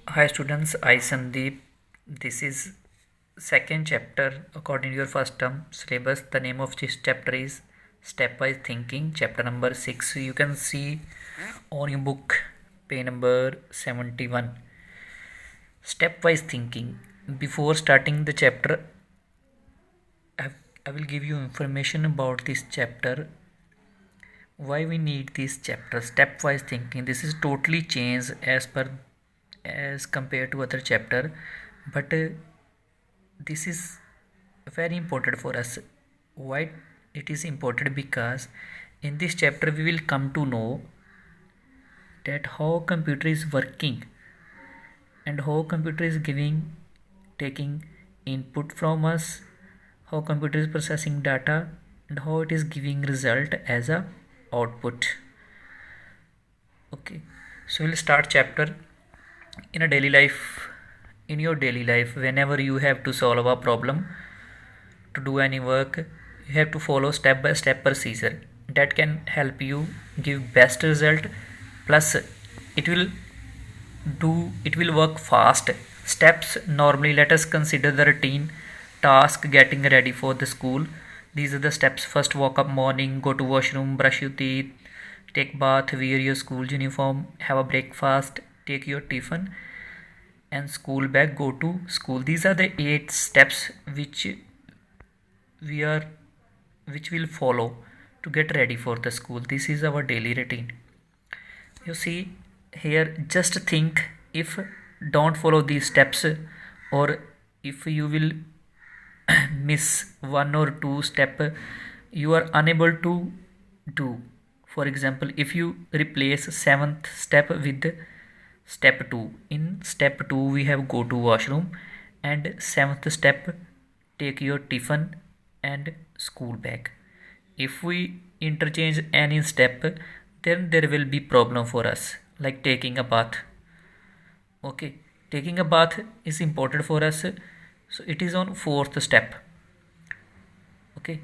Hi students, I Sandeep. This is second chapter according to your first term syllabus. The name of this chapter is Stepwise Thinking, chapter number 6. You can see on your book, page number 71. Stepwise Thinking. Before starting the chapter, I, I will give you information about this chapter. Why we need this chapter? Stepwise thinking. This is totally changed as compared to other chapter, but this is very important for us. Why it is important? Because in this chapter we will come to know that how computer is working and how computer is giving taking input from us, how computer is processing data, and how it is giving result as a output. Okay, so we'll start chapter. In a daily life, in your daily life, whenever you have to solve a problem, to do any work, you have to follow step by step procedure that can help you give best result. Plus it will work fast. Steps normally, let us consider the routine task getting ready for the school. These are the steps. First, wake up morning, go to washroom, brush your teeth, take bath, wear your school uniform, have a breakfast, take your tiffin and school bag, go to school. These are the 8 steps we are which will follow to get ready for the school. This is our daily routine. You see here, just think, if don't follow these steps, or if you will miss one or two step, you are unable to do. For example, if you replace 7th step with step 2, in step 2 we have go to washroom, and 7th step take your tiffin and school bag. If we interchange any step, then there will be problem for us, like taking a bath. Okay, taking a bath is important for us, so it is on 4th step. Okay,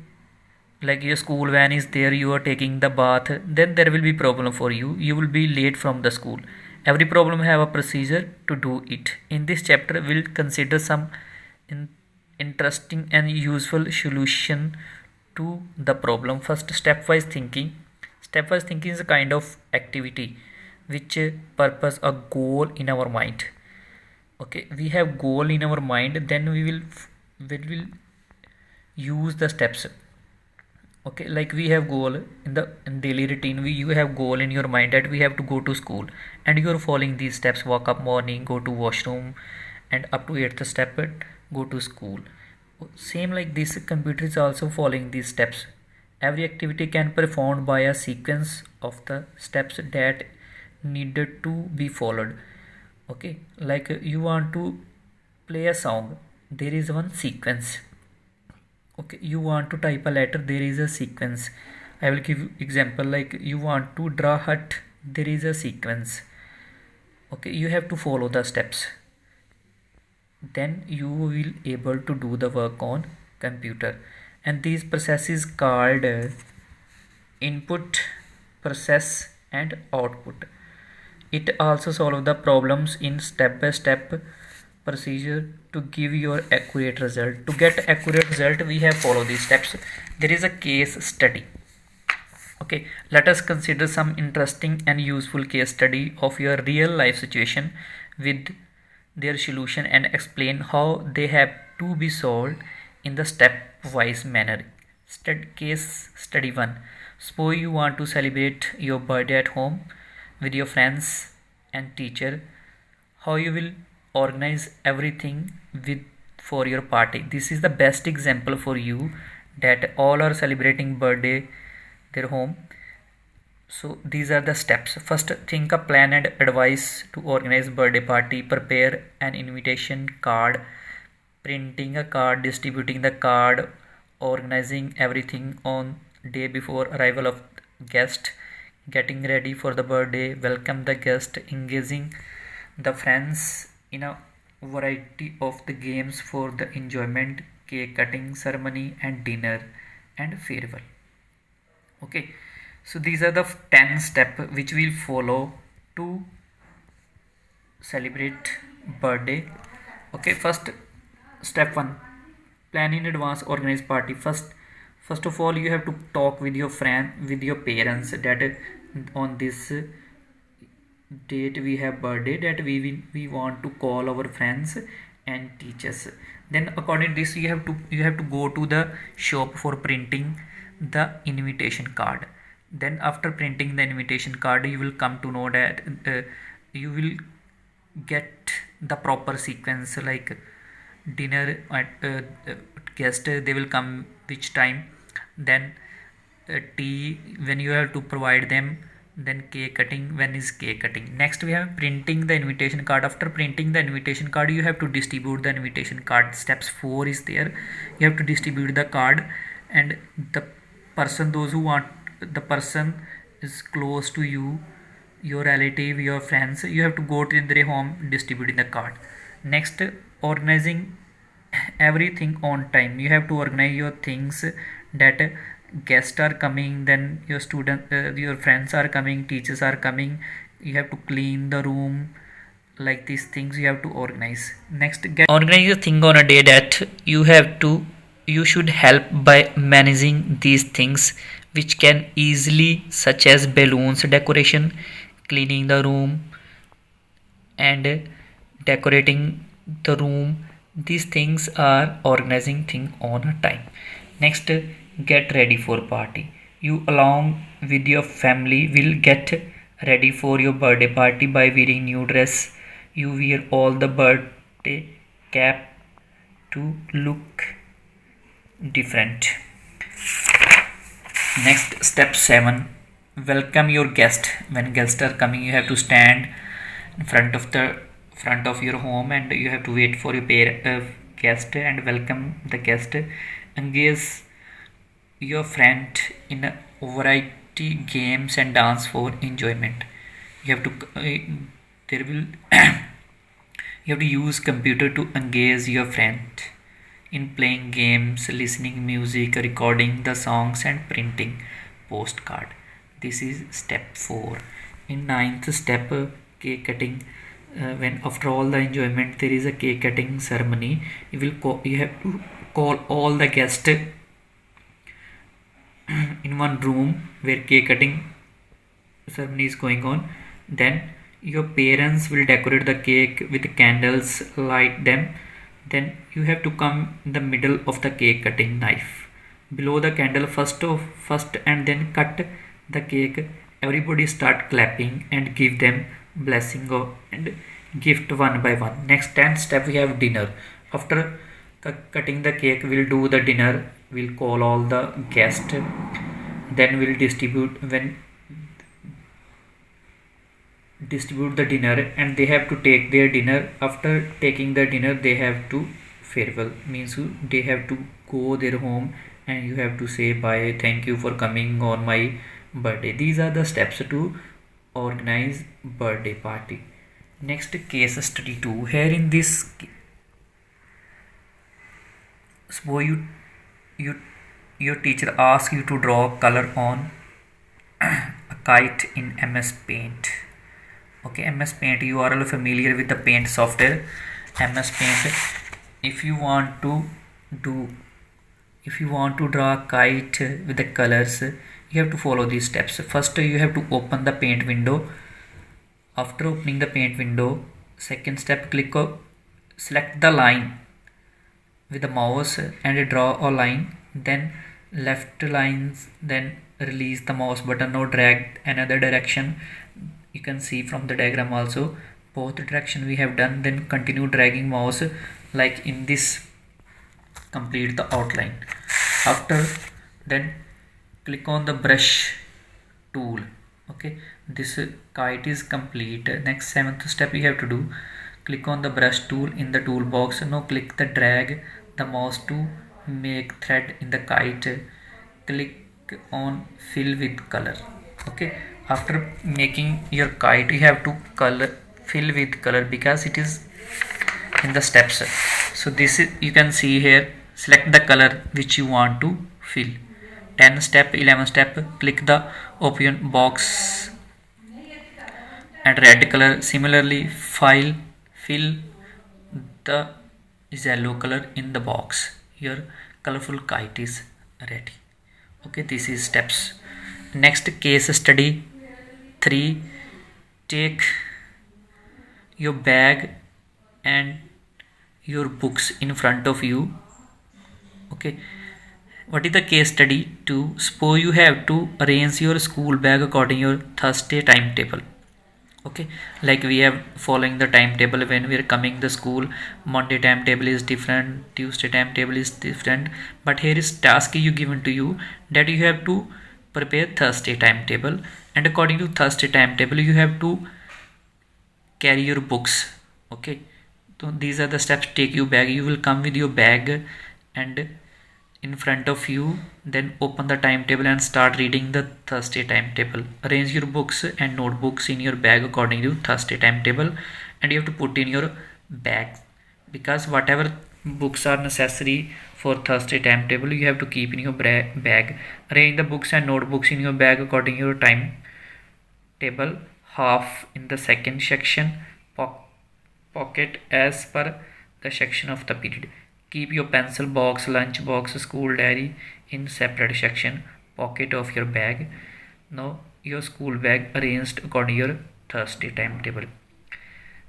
like your school van is there, you are taking the bath, then there will be problem for you, you will be late from the school. Every problem have a procedure to do it. In this chapter we'll consider some in, interesting and useful solution to the problem. First, stepwise thinking. Stepwise thinking is a kind of activity which purpose a goal in our mind. Okay, we have goal in our mind, then we will use the steps. Okay, like we have goal in daily routine, you have goal in your mind that we have to go to school, and you are following these steps: wake up morning, go to washroom, and up to 8th step, go to school. Same like this, computer is also following these steps. Every activity can performed by a sequence of the steps that needed to be followed. Okay, like you want to play a song, there is one sequence. Okay, you want to type a letter, there is a sequence. I will give you example, like you want to draw hut, there is a sequence. Okay, you have to follow the steps, then you will able to do the work on computer. And these processes called input, process and output. It also solve the problems in step by step procedure to give your accurate result. To get accurate result, we have follow these steps. There is a case study. Okay, let us consider some interesting and useful case study of your real life situation with their solution and explain how they have to be solved in the stepwise manner. Case study 1. Suppose you want to celebrate your birthday at home with your friends and teacher. How you will organize everything with for your party. This is the best example for you that all are celebrating birthday their home. So these are the steps. First, think a plan and advice to organize birthday party. Prepare an invitation card, printing a card, distributing the card, organizing everything on day before arrival of guest, getting ready for the birthday, welcome the guest, engaging the friends in a variety of the games for the enjoyment, cake cutting ceremony and dinner and farewell. Okay, so these are the 10 steps which we'll follow to celebrate birthday. Okay, first step 1, plan in advance, organize party. First of all, you have to talk with your friend, with your parents, that on this date we have birthday, that we want to call our friends and teachers. Then according to this, you have to go to the shop for printing the invitation card. Then after printing the invitation card, you will come to know that you will get the proper sequence, like dinner at guest, they will come which time, then tea when you have to provide them, then cake cutting, when is cake cutting. Next we have printing the invitation card. After printing the invitation card, you have to distribute the invitation card. Steps 4 is there. You have to distribute the card, and the person, those who want, the person is close to you, your relative, your friends, you have to go to their home distributing the card. Next, organizing everything on time. You have to organize your things, that guests are coming, then your student, your friends are coming, teachers are coming, you have to clean the room, like these things you have to organize. Next, get organize a thing on a day that you should help by managing these things, which can easily, such as balloons decoration, cleaning the room, and decorating the room. These things are organizing thing on a time. Next, get ready for party. You along with your family will get ready for your birthday party by wearing new dress. You wear all the birthday cap to look different. Next, step 7, welcome your guest. When guests are coming, you have to stand in front of your home, and you have to wait for your guest and welcome the guest. Engage your friend in a variety games and dance for enjoyment. You have to there will you have to use computer to engage your friend in playing games, listening music, recording the songs, and printing postcard. This is step 4. In ninth step, cake cutting. When after all the enjoyment, there is a cake cutting ceremony. You have to call all the guests in one room where cake cutting ceremony is going on. Then your parents will decorate the cake with candles, light them. Then you have to come in the middle of the cake cutting knife below the candle first, and then cut the cake. Everybody start clapping and give them blessing and gift one by one. Next 10th step, we have dinner. After cutting the cake, we'll do the dinner. We'll call all the guests, then we'll distribute the dinner, and they have to take their dinner. After taking the dinner, they have to farewell, means they have to go their home, and you have to say bye, thank you for coming on my birthday. These are the steps to organize birthday party. Next, case study 2. Here in this, suppose your teacher asks you to draw color on a kite in MS Paint. Okay, MS Paint, you are all familiar with the paint software MS Paint. If you want to draw a kite with the colors, you have to follow these steps. First, you have to open the paint window. After opening the paint window, second step, select the line with the mouse and draw a line, then left lines, then release the mouse button or drag another direction. You can see from the diagram also both direction we have done. Then continue dragging mouse like in this, complete the outline. After, then click on the brush tool. Okay, this kite is complete. Next, 7th step you have to do, click on the brush tool in the toolbox. Now click the drag the mouse to make thread in the kite. Click on fill with color. Okay, after making your kite, you have to fill with color because it is in the steps. So this is, you can see here, select the color which you want to fill. 10 step, 11 step, click the open box and red color. Similarly, fill the yellow color in the box. Your colorful kite is ready. Okay, this is steps. Next, case study 3. Take your bag and your books in front of you. Okay, what is the case study 2? Suppose you have to arrange your school bag according to your Thursday timetable. Okay, like we have following the timetable when we are coming the school. Monday timetable is different, Tuesday timetable is different, but here is task you given to you that you have to prepare Thursday timetable, and according to Thursday timetable you have to carry your books. Okay, so these are the steps. Take your bag, you will come with your bag and in front of you, then open the timetable and start reading the Thursday timetable. Arrange your books and notebooks in your bag according to Thursday timetable, and you have to put in your bag, because whatever books are necessary for Thursday timetable you have to keep in your bag. Arrange the books and notebooks in your bag according to your timetable. Half in the second section, pocket as per the section of the period. Keep your pencil box, lunch box, school diary in separate section, pocket of your bag. Now your school bag arranged according to your Thursday timetable.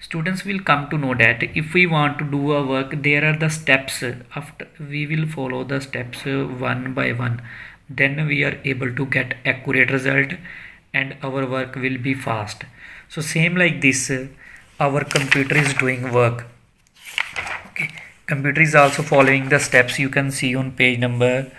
Students will come to know that if we want to do a work, there are the steps. After we will follow the steps one by one, then we are able to get accurate result and our work will be fast. So same like this, our computer is doing work. Okay, computer is also following the steps. You can see on page number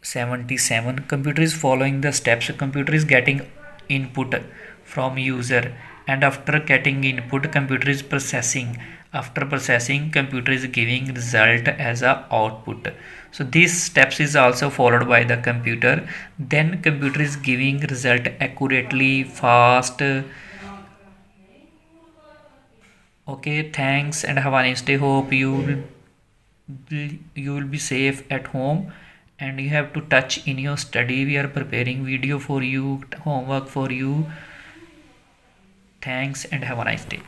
77, computer is following the steps. Computer is getting input from user, and after getting input computer is processing. After processing, computer is giving result as a output. So these steps is also followed by the computer. Then computer is giving result accurately, fast. Okay, thanks and have a nice day. Hope you will be safe at home, and you have to touch in your study. We are preparing video for you, homework for you. Thanks and have a nice day.